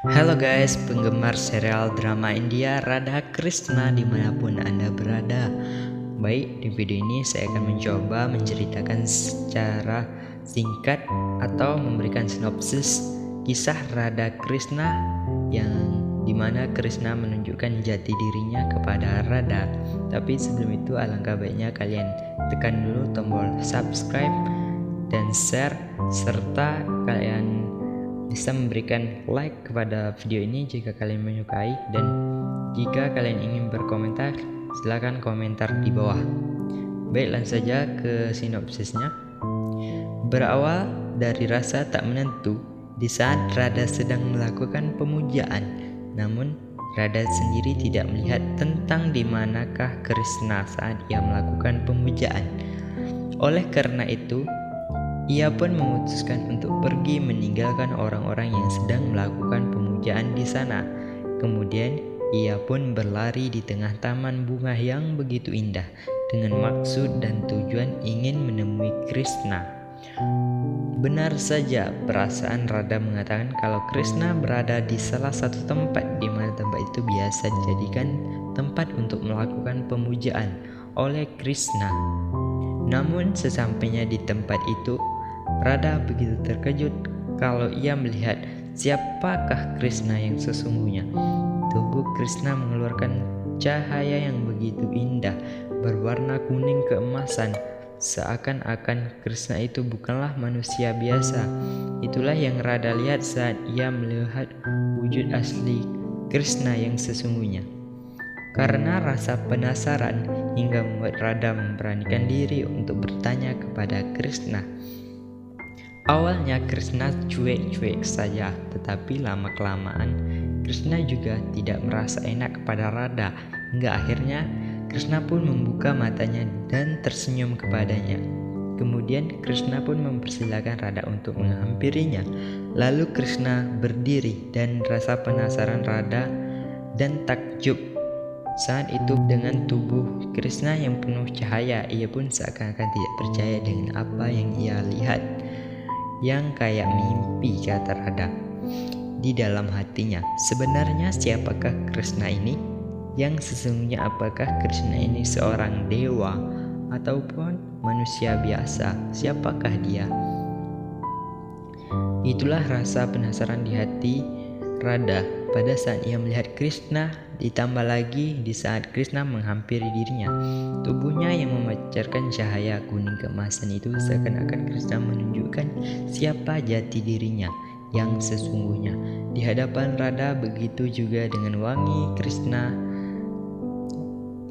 Halo guys, penggemar serial drama India Radha Krishna dimanapun Anda berada. Baik, di video ini saya akan mencoba menceritakan secara singkat atau memberikan sinopsis kisah Radha Krishna yang dimana Krishna menunjukkan jati dirinya kepada Radha. Tapi sebelum itu alangkah baiknya kalian tekan dulu tombol subscribe dan share, serta kalian bisa memberikan like kepada video ini jika kalian menyukai, dan jika kalian ingin berkomentar silahkan komentar di bawah. Baik, langsung saja ke sinopsisnya. Berawal dari rasa tak menentu di saat Radha sedang melakukan pemujaan, namun Radha sendiri tidak melihat tentang di manakah Krishna saat ia melakukan pemujaan. Oleh karena itu, ia pun memutuskan untuk pergi meninggalkan orang-orang yang sedang melakukan pemujaan di sana. Kemudian ia pun berlari di tengah taman bunga yang begitu indah dengan maksud dan tujuan ingin menemui Krishna. Benar saja, perasaan Radha mengatakan kalau Krishna berada di salah satu tempat di mana tempat itu biasa dijadikan tempat untuk melakukan pemujaan oleh Krishna. Namun sesampainya di tempat itu, Radha begitu terkejut kalau ia melihat siapakah Krishna yang sesungguhnya. Tubuh Krishna mengeluarkan cahaya yang begitu indah, berwarna kuning keemasan. Seakan-akan Krishna itu bukanlah manusia biasa. Itulah yang Radha lihat saat ia melihat wujud asli Krishna yang sesungguhnya. Karena rasa penasaran hingga membuat Radha memberanikan diri untuk bertanya kepada Krishna. Awalnya Krishna cuek-cuek saja, tetapi lama-kelamaan Krishna juga tidak merasa enak kepada Radha, hingga akhirnya Krishna pun membuka matanya dan tersenyum kepadanya. Kemudian Krishna pun mempersilahkan Radha untuk menghampirinya. Lalu Krishna berdiri dan rasa penasaran Radha dan takjub saat itu dengan tubuh Krishna yang penuh cahaya, ia pun seakan-akan tidak percaya dengan apa yang ia lihat. Yang kayak mimpi, kata Radha di dalam hatinya. Sebenarnya siapakah Krishna ini? Yang sesungguhnya apakah Krishna ini seorang dewa ataupun manusia biasa? Siapakah dia? Itulah rasa penasaran di hati Radha pada saat ia melihat Krishna, ditambah lagi di saat Krishna menghampiri dirinya. Tubuhnya yang memancarkan cahaya kuning keemasan itu seakan-akan Krishna menunjukkan siapa jati dirinya yang sesungguhnya. Di hadapan Radha begitu juga dengan wangi Krishna.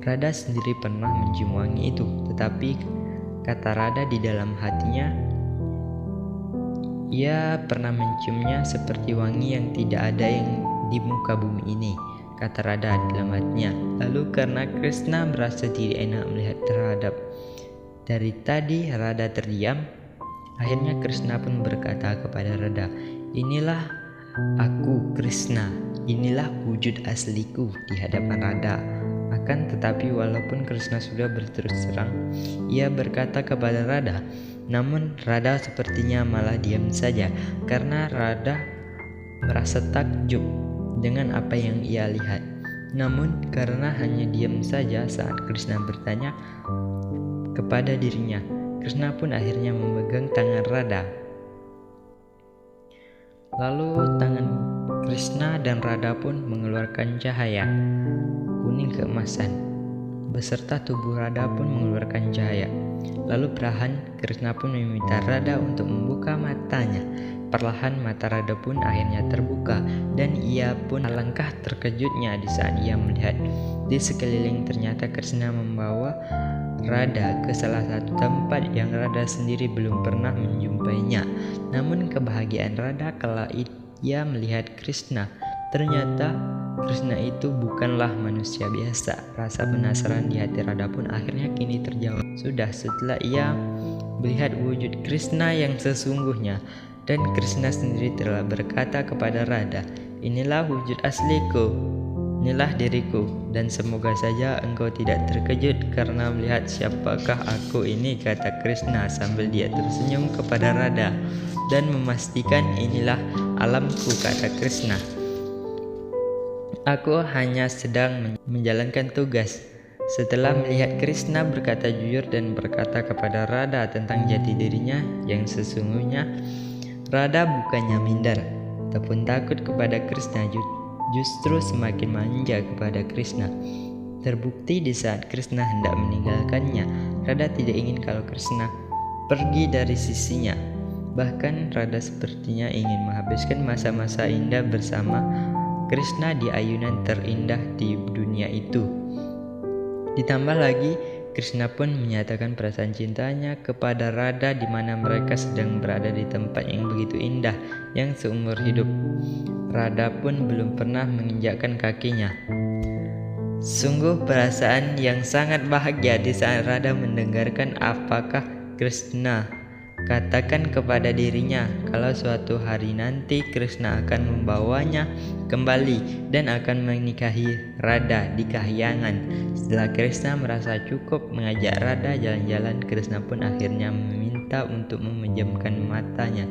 Radha sendiri pernah mencium wangi itu, tetapi kata Radha di dalam hatinya, ia pernah menciumnya seperti wangi yang tidak ada yang di muka bumi ini, kata Radha dalam hatinya. Lalu karena Krishna merasa tidak enak melihat terhadap dari tadi Radha terdiam, akhirnya Krishna pun berkata kepada Radha, "Inilah aku Krishna, inilah wujud asliku," di hadapan Radha. Akan tetapi walaupun Krishna sudah berterus terang, ia berkata kepada Radha, namun Radha sepertinya malah diam saja karena Radha merasa takjub dengan apa yang ia lihat. Namun karena hanya diam saja saat Krishna bertanya kepada dirinya, Krishna pun akhirnya memegang tangan Radha. Lalu tangan Krishna dan Radha pun mengeluarkan cahaya kuning keemasan, beserta tubuh Radha pun mengeluarkan cahaya. Lalu perlahan Krishna pun meminta Radha untuk membuka matanya. Perlahan mata Radha pun akhirnya terbuka, dan ia pun alangkah terkejutnya di saat ia melihat di sekeliling ternyata Krishna membawa Radha ke salah satu tempat yang Radha sendiri belum pernah menjumpainya. Namun kebahagiaan Radha kala ia melihat Krishna, ternyata Krishna itu bukanlah manusia biasa. Rasa penasaran di hati Radha pun akhirnya kini terjawab. Sudah setelah ia melihat wujud Krishna yang sesungguhnya, dan Krishna sendiri telah berkata kepada Radha, "Inilah wujud asliku, inilah diriku, dan semoga saja engkau tidak terkejut karena melihat siapakah aku ini," kata Krishna sambil dia tersenyum kepada Radha dan memastikan, "Inilah alamku," kata Krishna. Aku hanya sedang menjalankan tugas. Setelah melihat Krishna berkata jujur dan berkata kepada Radha tentang jati dirinya yang sesungguhnya, Radha bukannya minder ataupun takut kepada Krishna, justru semakin manja kepada Krishna. Terbukti di saat Krishna hendak meninggalkannya, Radha tidak ingin kalau Krishna pergi dari sisinya. Bahkan Radha sepertinya ingin menghabiskan masa-masa indah bersama Krishna di ayunan terindah di dunia itu. Ditambah lagi, Krishna pun menyatakan perasaan cintanya kepada Radha di mana mereka sedang berada di tempat yang begitu indah yang seumur hidup. Radha pun belum pernah menginjakkan kakinya. Sungguh perasaan yang sangat bahagia di saat Radha mendengarkan apakah Krishna katakan kepada dirinya kalau suatu hari nanti Krishna akan membawanya kembali dan akan menikahi Radha di kahyangan. Setelah Krishna merasa cukup mengajak Radha jalan-jalan, Krishna pun akhirnya meminta untuk memejamkan matanya.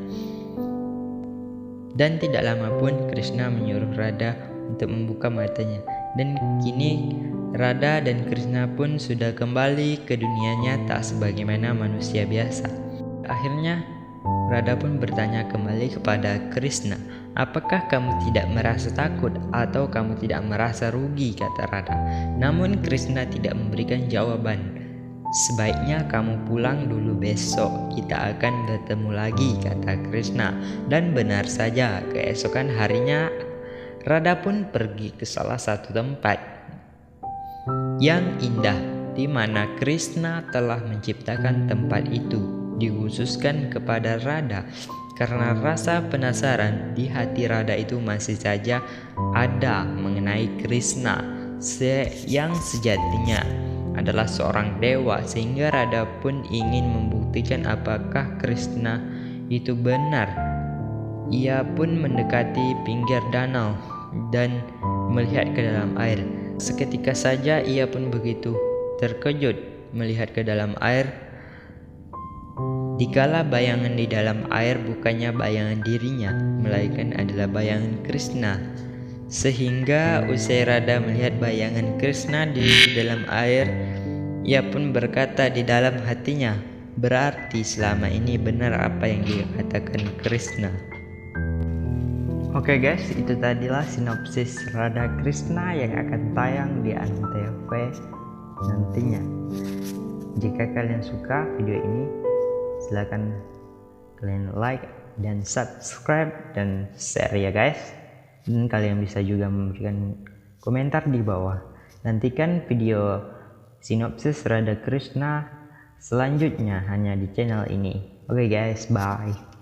Dan tidak lama pun Krishna menyuruh Radha untuk membuka matanya. Dan kini Radha dan Krishna pun sudah kembali ke dunia nyata sebagaimana manusia biasa. Akhirnya Radha pun bertanya kembali kepada Krishna, "Apakah kamu tidak merasa takut atau kamu tidak merasa rugi?" kata Radha. Namun Krishna tidak memberikan jawaban. "Sebaiknya kamu pulang dulu, besok kita akan bertemu lagi," kata Krishna. Dan benar saja, keesokan harinya Radha pun pergi ke salah satu tempat yang indah di mana Krishna telah menciptakan tempat itu dikhususkan kepada Radha. Karena rasa penasaran di hati Radha itu masih saja ada mengenai Krishna yang sejatinya adalah seorang dewa, sehingga Radha pun ingin membuktikan apakah Krishna itu benar. Ia pun mendekati pinggir danau dan melihat ke dalam air. Seketika saja ia pun begitu terkejut melihat ke dalam air, dikala bayangan di dalam air bukannya bayangan dirinya, melainkan adalah bayangan Krishna. Sehingga usai Radha melihat bayangan Krishna di dalam air, ia pun berkata di dalam hatinya, "Berarti selama ini benar apa yang dikatakan Krishna." Oke guys, itu tadilah sinopsis Radha Krishna yang akan tayang di Antv nantinya. Jika kalian suka video ini, silakan kalian like dan subscribe dan share ya guys. Dan kalian bisa juga memberikan komentar di bawah. Nantikan video sinopsis Radha Krishna selanjutnya hanya di channel ini. Oke guys, bye.